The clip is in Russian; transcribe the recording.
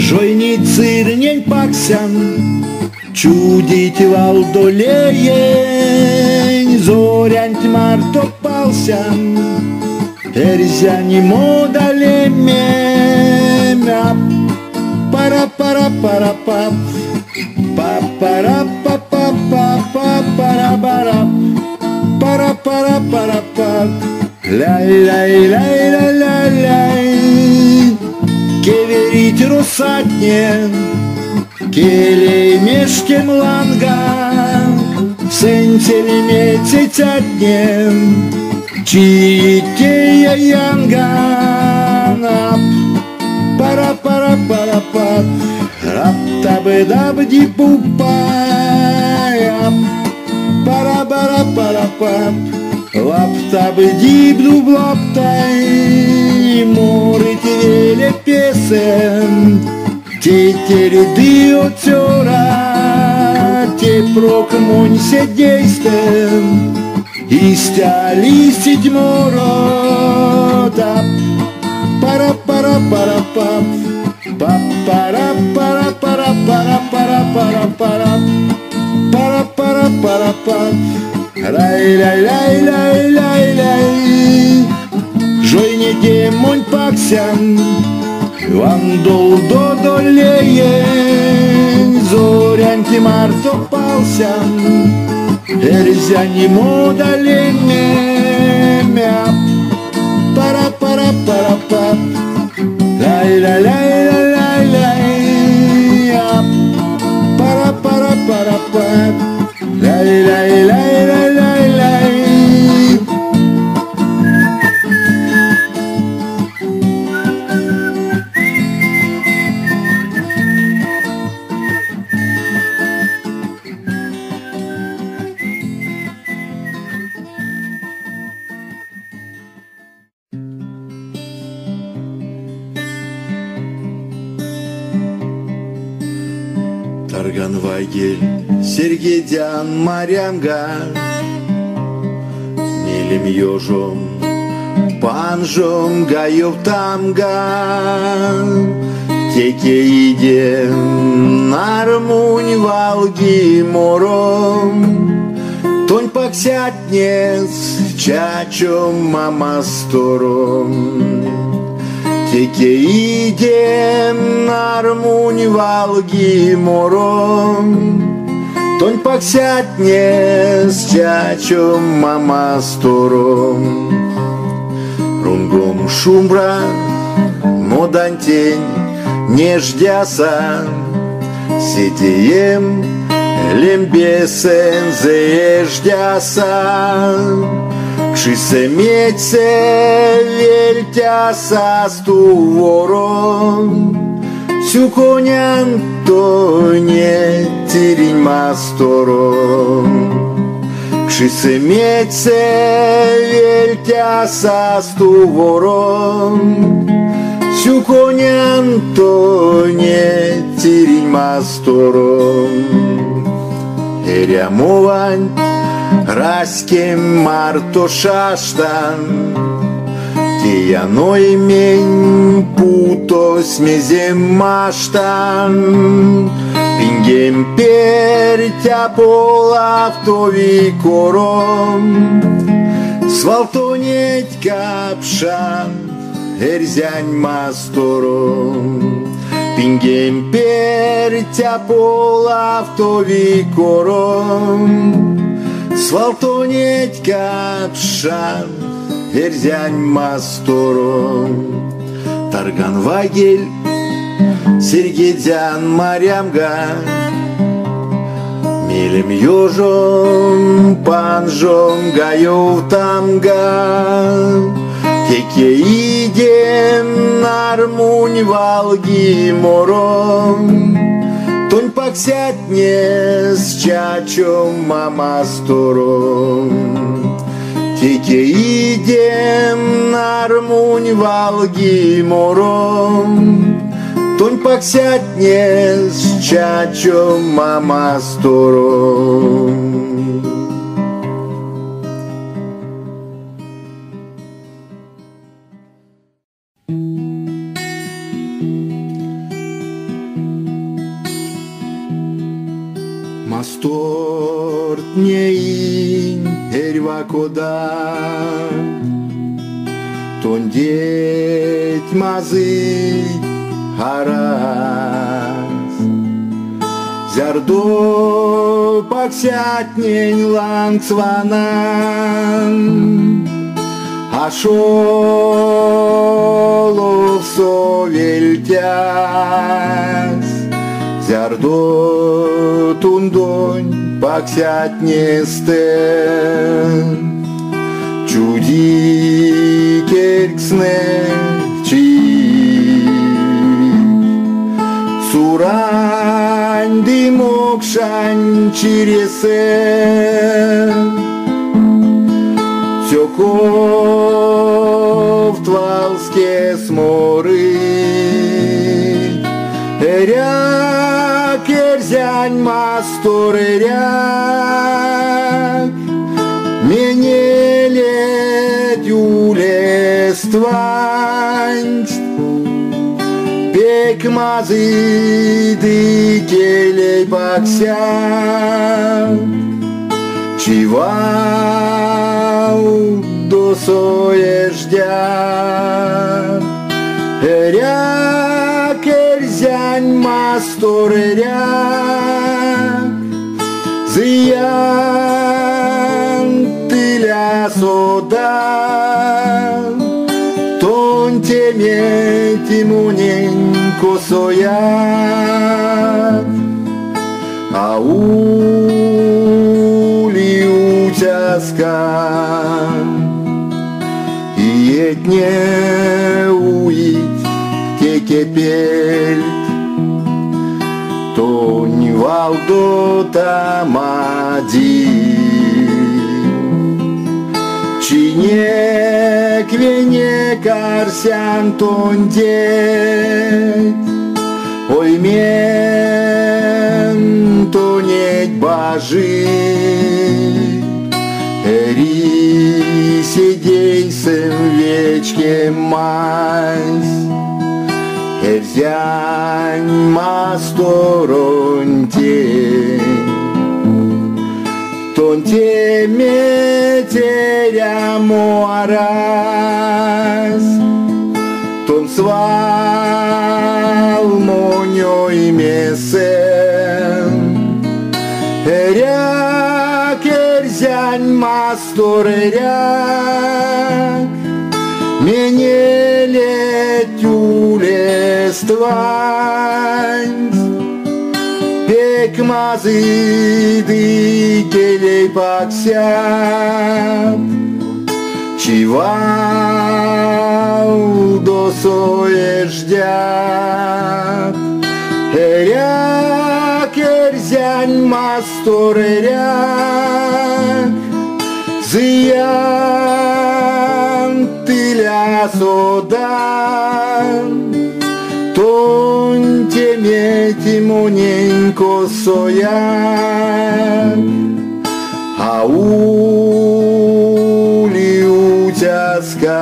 Жойни цирнень паксян, чудить валдолеень, зорянь марто палсян, эрзяни модалемя, пара-пара-пара-пап, па-пара-па-па-па-па-пара-бара, пара-пара-пара-пап, ляй-ляй-ляй-ляй-ляй. Кеверить русатне, келей мешкем ланга, сенцелеме цецятне, читея янга, пара-пара-пара-пап, рап-табы-даб-ди-пупа, пара-пара-пара-пап, лап-табы-диб-дуб-лаптай, моры-те-веле песен, те-те-ряды отера, те-прок-монься дейстен, истяли седьморо, тап, пара-пара-пара-пап, пап-пара-пара-пара-пара-пара-пара-пара, пара-пара-пара-пап, рай-лай-лай-лай-лай-лай. Жойне демонь паксян, вандол додолеен, зорянь марто палсян, эрзяни модалемя, пара-пара-пара-пап, лай-лай-лай-лай-лай, пара-пара-пара-пап, лай-лай-лай-лай-лай-лай. Тарган-Вайгель, Сергедян, Марямга, Милим ёжом, панжом, гаев тамга, теке идем, нармунь, валги, мором, тонь паксятнец, чачом, мамастором. Теке идем, нармунь, валги, мором, тонь паксятне с чачом, мамастором. Рунгом шумбра, модантень, не ждяса, сетием, лембесен, зеждяса. Кшисе меце вельтяса стувором, сюконян то не тиринь мастором. Кшисе меце вельтяса стувором, сюконян то не тиринь мастором. Эрямовань Раскем марто шаштан, Тияной мень путо смезем маштан, Пингем пертя полавтови кором, Свалтонеть капшан, эрзянь мастором. Пингем пертя полавтови кором, Свалтонеть капшан, эрзянь мастором. Тарган-Вайгель, Сергедян, Марямга, Милим ёжом, панжом, гаев тамга, теке идем, нармунь, валги, мором, тонь паксятне с чачом, мамастором. Теке идем, нармунь, валги, мором, тонь паксятне с чачом, мамастором. coda Tondetь mazı haras Zerdo paksятнень лангсванан Ашолов совельтяс Зердо тундонь paksятнестен Чуди керксне чи Сурань дымокшань чиресе Цёков твалске сморы Эряк эрзянь мастор эряк Менелет юлествань Пекмазы дикелей пакся Чивау досоеждя Эряк эрзянь мастор эряк Зиян тыля сода Тон теме тимуненько соят Аули утяска И етне уить текепельт Тонь валдо тамади Чине квене карсян тондеть Ой мен тонеть бажи Эри сидейсем вечке мазь Эрзянь масторонте Тонте метеря моарас Тон свал моньо и месен Эряк эрзянь мастор эряк Менелет юлествань Пекмазы дикелей паксят Чивау досоеждят Эряк эрзянь мастор эряк Зиян тыля содан Тонь теме тимоненько сояк Аули утяска